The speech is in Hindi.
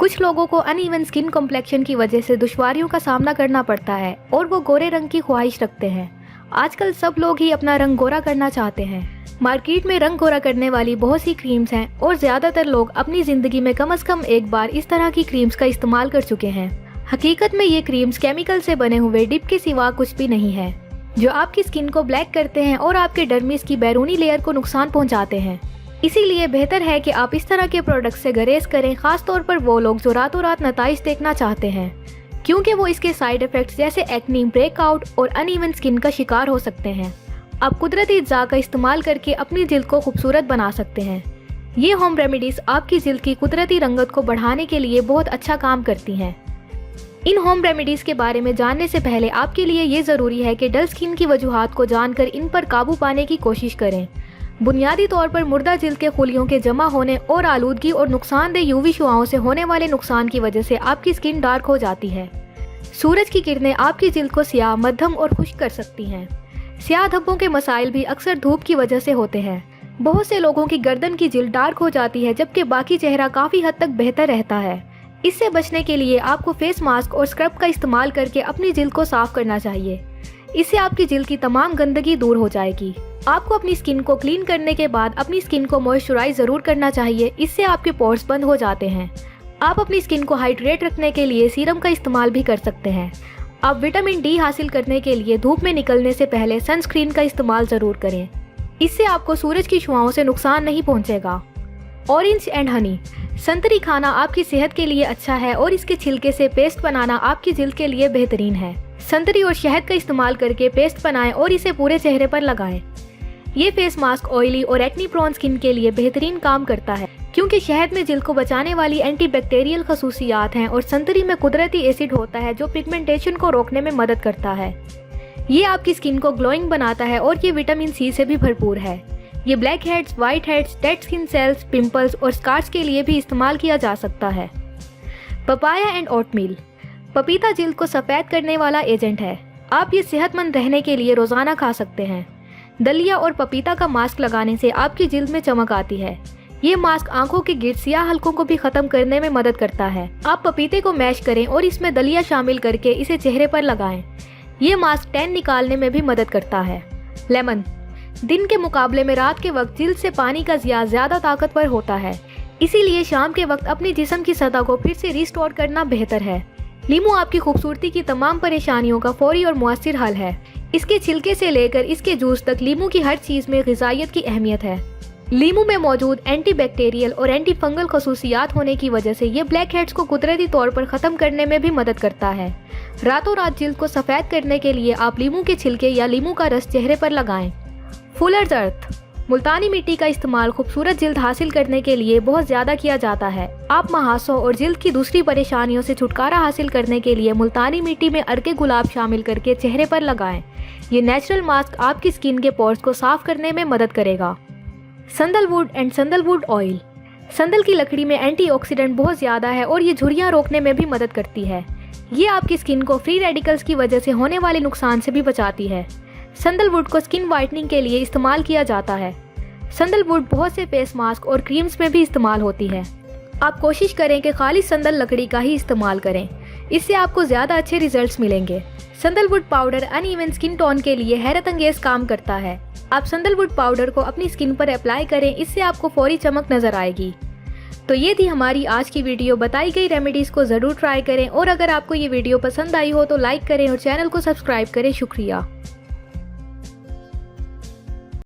कुछ लोगों को अनइवन स्किन कॉम्प्लेक्शन की वजह से दुश्वारियों का सामना करना पड़ता है और वो गोरे रंग की ख्वाहिश रखते हैं। आजकल सब लोग ही अपना रंग गोरा करना चाहते हैं। मार्केट में रंग गोरा करने वाली बहुत सी क्रीम्स हैं और ज्यादातर लोग अपनी जिंदगी में कम से कम एक बार इस तरह की क्रीम्स का इस्तेमाल कर चुके हैं। हकीकत में ये क्रीम्स केमिकल से बने हुए डिप के सिवा कुछ भी नहीं है, जो आपकी स्किन को ब्लैक करते हैं और आपके डर्मिस की बैरूनी लेयर को नुकसान पहुंचाते हैं। इसीलिए बेहतर है कि आप इस तरह के प्रोडक्ट से गुरेज करें, खास तौर पर वो लोग जो रातों रात नताइज देखना चाहते हैं, क्योंकि वो इसके साइड इफेक्ट्स जैसे एक्नी, ब्रेकआउट और अनइवन स्किन का शिकार हो सकते हैं। आप कुदरती अज्जा का इस्तेमाल करके अपनी जिल्द को खूबसूरत बना सकते हैं। ये होम रेमेडीज आपकी जिल्द की कुदरती रंगत को बढ़ाने के लिए बहुत अच्छा काम करती हैं। इन होम रेमेडीज के बारे में जानने से पहले आपके लिए ये ज़रूरी है कि डल स्किन की वजूहात को जानकर इन पर काबू पाने की कोशिश करें। बुनियादी तौर पर मुर्दा जिल्द के खुलियों के जमा होने और आलूदगी और नुकसानदेह यूवी शुआओं से होने वाले नुकसान की वजह से आपकी स्किन डार्क हो जाती है। सूरज की किरणें आपकी जिल्द को स्याह, मध्यम और खुश्क कर सकती हैं। स्याह धब्बों के मसाइल भी अक्सर धूप की वजह से होते हैं। बहुत से लोगों की गर्दन की जिल्द डार्क हो जाती है, जबकि बाकी चेहरा काफ़ी हद तक बेहतर रहता है। इससे बचने के लिए आपको फेस मास्क और स्क्रब का इस्तेमाल करके अपनी जिल्द को साफ करना चाहिए। इससे आपकी जिल्द की तमाम गंदगी दूर हो जाएगी। आपको अपनी स्किन को क्लीन करने के बाद अपनी स्किन को मॉइस्चराइज जरूर करना चाहिए, इससे आपके पोर्स बंद हो जाते हैं। आप अपनी स्किन को हाइड्रेट रखने के लिए सीरम का इस्तेमाल भी कर सकते हैं। आप विटामिन डी हासिल करने के लिए धूप में निकलने से पहले सनस्क्रीन का इस्तेमाल जरूर करें। इससे आपको सूरज की छुआओं से नुकसान नहीं पहुंचेगा। Orange and honey. संतरी खाना आपकी सेहत के लिए अच्छा है और इसके छिलके से पेस्ट बनाना आपकी जिल्द के लिए बेहतरीन है। संतरी और शहद का इस्तेमाल करके पेस्ट बनाएं और इसे पूरे चेहरे पर लगाएं। ये फेस मास्क ऑयली और एक्नी प्रोन स्किन के लिए बेहतरीन काम करता है, क्योंकि शहद में जिल्द को बचाने वाली एंटीबैक्टीरियल खसूसियात हैं और संतरी में कुदरती एसिड होता है जो पिगमेंटेशन को रोकने में मदद करता है। ये आपकी स्किन को ग्लोइंग बनाता है और ये विटामिन सी से भी भरपूर है। ये black heads, white heads, dead skin cells, pimples और स्कार्स के लिए भी इस्तेमाल किया जा सकता है। Papaya and oatmeal. पपीता जिल्द को सफ़ेद करने वाला एजेंट है। आप ये सेहतमंद रहने के लिए रोज़ाना खा सकते हैं। दलिया और पपीता का मास्क लगाने से आपकी जिल्द में चमक आती है। ये मास्क आंखों के गिर्द सियाह हलकों को भी खत्म करने में मदद करता है। आप पपीते को मैश करें और इसमें दलिया शामिल करके इसे चेहरे पर लगाएं। ये मास्क टैन निकालने में भी मदद करता है। लेमन। दिन के मुकाबले में रात के वक्त जिल्द से पानी का ज़िया ज़्यादा ताकतवर होता है, इसीलिए शाम के वक्त अपने जिस्म की सतह को फिर से रिस्टोर करना बेहतर है। लीमू आपकी खूबसूरती की तमाम परेशानियों का फौरी और मुअस्सिर हल है। इसके छिलके से लेकर इसके जूस तक लीमू की हर चीज़ में ग़िज़ाइयत की अहमियत है। लीमू में मौजूद एंटीबैक्टीरियल और एंटी फंगल खसूसियात होने की वजह से ये ब्लैक हेड्स को कुदरती तौर पर ख़त्म करने में भी मदद करता है। रातों रात जिल्द को सफ़ेद करने के लिए आप लीमू के छिलके या लीमू का रस चेहरे पर लगाएं। फुलर्स अर्थ। मुल्तानी मिट्टी का इस्तेमाल खूबसूरत जिल्द हासिल करने के लिए बहुत ज़्यादा किया जाता है। आप महासों और जिल्द की दूसरी परेशानियों से छुटकारा हासिल करने के लिए मुल्तानी मिट्टी में अर्के गुलाब शामिल करके चेहरे पर लगाएं। ये नेचुरल मास्क आपकी स्किन के पोर्स को साफ करने में मदद करेगा। संदलवुड एंड संदलवुड ऑयल। संदल की लकड़ी में एंटीऑक्सीडेंट बहुत ज़्यादा है और ये झुर्रियाँ रोकने में भी मदद करती है। ये आपकी स्किन को फ्री रेडिकल्स की वजह से होने वाले नुकसान से भी बचाती है। संदलवुड को स्किन वाइटनिंग के लिए इस्तेमाल किया जाता है। संदलवुड बहुत से फेस मास्क और क्रीम्स में भी इस्तेमाल होती है। आप कोशिश करें कि खाली संदल लकड़ी का ही इस्तेमाल करें, इससे आपको ज़्यादा अच्छे रिजल्ट्स मिलेंगे। संदलवुड पाउडर अनइवन स्किन टोन के लिए हैरत अंगेज काम करता है। आप संदलवुड पाउडर को अपनी स्किन पर अप्लाई करें, इससे आपको फौरी चमक नजर आएगी। तो ये थी हमारी आज की वीडियो। बताई गई रेमेडीज़ को ज़रूर ट्राई करें और अगर आपको ये वीडियो पसंद आई हो तो लाइक करें और चैनल को सब्सक्राइब करें। शुक्रिया।